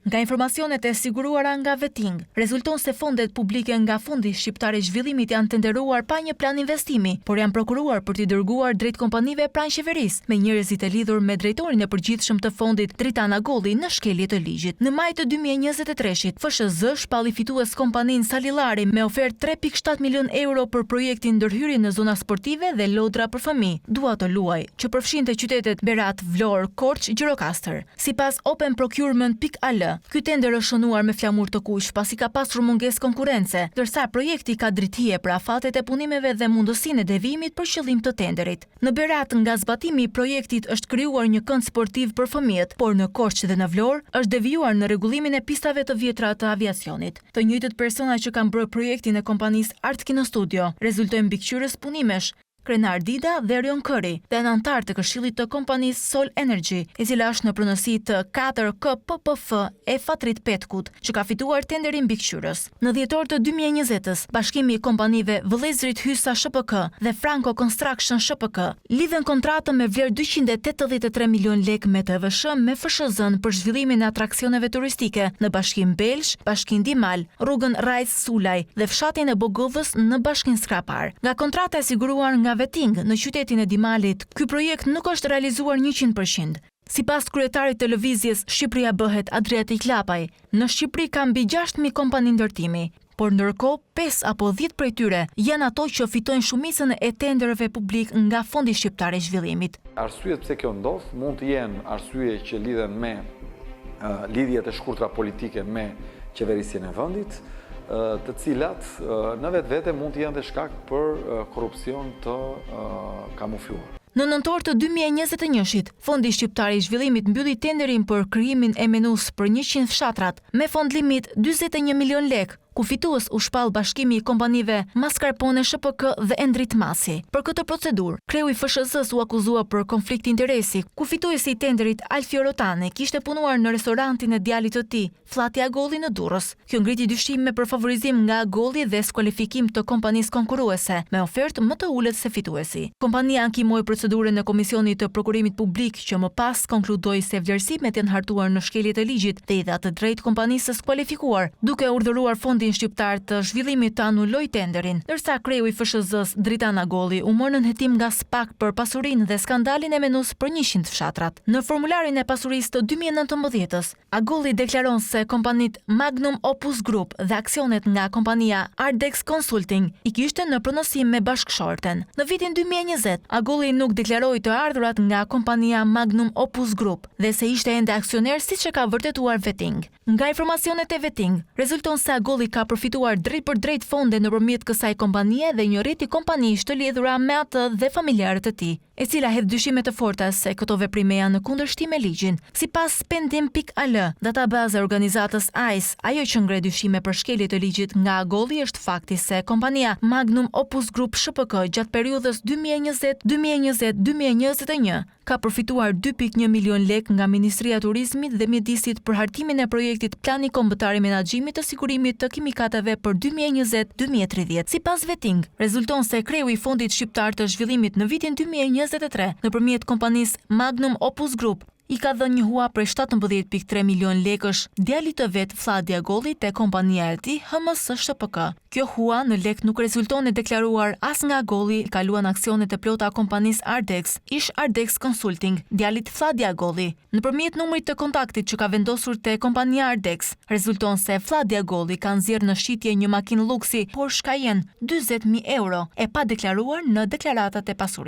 Nga informacionet e siguruara nga Veting, rezulton se fondet publike nga Fondi Shqiptar i Zhvillimit janë tenderuar pa një plan investimi, por janë prokuruar për t'i dërguar drejt kompanive pranë qeverisë, me njerëzit e lidhur me drejtorin e përgjithshëm të fondit Dritan Agolli në shkelje të ligjit. Në maj të 2023-shit, FSZ shpalli fitues kompaninë Salillari me ofertë 3.7 milion euro për projektin ndërhyrje në zona sportive dhe lodra për fëmijë. Dua të luaj, që përfshinte qytetet Berat, Vlorë, Korçë, Gjirokastër. Sipas openprocurement.al, ky tender është shënuar me flamur të kuq pasi ka pasur mungesë konkurrence, ndërsa projekti ka drithie për afatet e punimeve dhe mundësinë e devijimit për qëllim të tenderit. Në Berat, nga zbatimi i projektit është krijuar një kënd sportiv për fëmijët, por në Korçë dhe në Vlorë është devijuar në rregullimin e pistave të vjetra të aviacionit. Të njëjtët persona që kanë bërë projektin e kompanisë Art Kino Studio rezultojnë mbikëqyrës punimesh Krenar Dida dhe Rion Këri, dhe në antar të këshillit të kompanisë Sol Energy, e cila është në pronësi të 4KPPF e Fatrit Petkut, që ka fituar tenderin mbikëqyrës. Në dhjetor të 2020-s, bashkimi i kompanive Vëllezrit Hysa SHPK dhe Franco Construction SHPK lidhen kontratën me vlerë 283 milion lek me TVSH me FSZ-n për zhvillimin e atraksioneve turistike në Bashkinë Belsh, Bashkinë Dimal, rrugën Rajs Sulaj dhe fshatin e Bogëllës në Bashkinë Skrapar. Nga kontrata e siguruar nga Veting në qytetin e Dimalit, ky projekt nuk është realizuar 100%. Sipas kryetarit të lëvizjes Shqipëria bëhet Adriatik Lapaj, në Shqipëri ka mbi 6.000 kompani ndërtimi, por ndërkohë 5 apo 10 prej tyre janë ato që fitojnë shumicën e tenderëve publik nga Fondi Shqiptar i Zhvillimit. Arsyet pse kjo ndodh mund të jenë arsye që lidhen me lidhjet e shkurtra politike me qeverisjen e vendit, të cilat në vetvete mund të jenë dhe shkak për korrupsion të kamufluar. Në nëntor të 2021-shit, Fondi Shqiptar i Zhvillimit mbylli tenderin për krijimin e menus për 100 fshatrat me fond limit 41 milion lek, ku fitues u shpall bashkimi i kompanive Mascarpone SHPK dhe Endrit Masi. Për këtë procedurë, kreu i FSZ-s u akuzua për konflikt interesi, ku fituesi i tenderit Alfio Rotani kishte punuar në restorantin e djalit të tij, Flati Agolli në Durrës. Kjo ngriti dyshime për favorizim nga Agolli dhe skualifikim të kompanisë konkurruese, me ofertë më të ulët se fituesi. Kompania ankimoi procedurën e Komisionit të Prokurimit Publik, që më pas konkludoi se vlerësimet janë hartuar në shkeljet e ligjit dhe i dha të drejtë kompanisë së skualifikuar, duke urdhëruar Fondin Shqiptar të Zhvillimit të anulloj tenderin, ndërsa kreu i FSZ-s Dritan Agolli u mor në hetim nga SPAK për pasurinë dhe skandalin e menus për 100 fshatrat. Në formularin e pasurisë të 2019-s, Agolli deklaron se kompanit Magnum Opus Group dhe aksionet nga kompania Ardex Consulting i kishte në pronësim me bashkëshorten. Në vitin 2020, Agolli nuk deklaroi të ardhurat nga kompania Magnum Opus Group dhe se ishte ende aksioner siç e ka vërtetuar Veting. Nga informacionet e Veting, rezulton se Agolli ka përfituar drejt për drejt fonde nëpërmjet kësaj kompanie dhe një rriti kompanish të lidhura me atë dhe familjarët e tij, e cila hedh dyshime të forta se këto veprime janë në kundërshtim me ligjin. Sipas Pendim.al, databaza e organizatës AIS, ajo që ngre dyshime për shkelje të ligjit nga Agolli është fakti se kompania Magnum Opus Group SHPK gjatë periudhës 2020-2021 ka përfituar 2.1 milion lek nga Ministria e Turizmit dhe Mjedisit për hartimin e projektit Plani Kombëtar i Menaxhimit të Sigurimit të Kimikateve për 2020-2030. Sipas Veting, rezulton se kreu i Fondit Shqiptar të Zhvillimit në vitin 2023 nëpërmjet kompanisë Magnum Opus Group i ka dhënë një hua prej 17.3 milion lekësh djalit të vet Flati Agolli te kompania e tij HMS SHPK. Kjo hua në lek nuk rezulton e deklaruar as nga Agolli, kaluan aksionet e plota kompanisë Ardex, ish Ardex Consulting, djalit Flati Agolli. Nëpërmjet numrit të kontaktit që ka vendosur te kompania Ardex, rezulton se Flati Agolli ka nxjerrë në shitje një makinë luksi Porsche Cayenne 40.000 euro e pa deklaruar në deklaratat e pasurisë.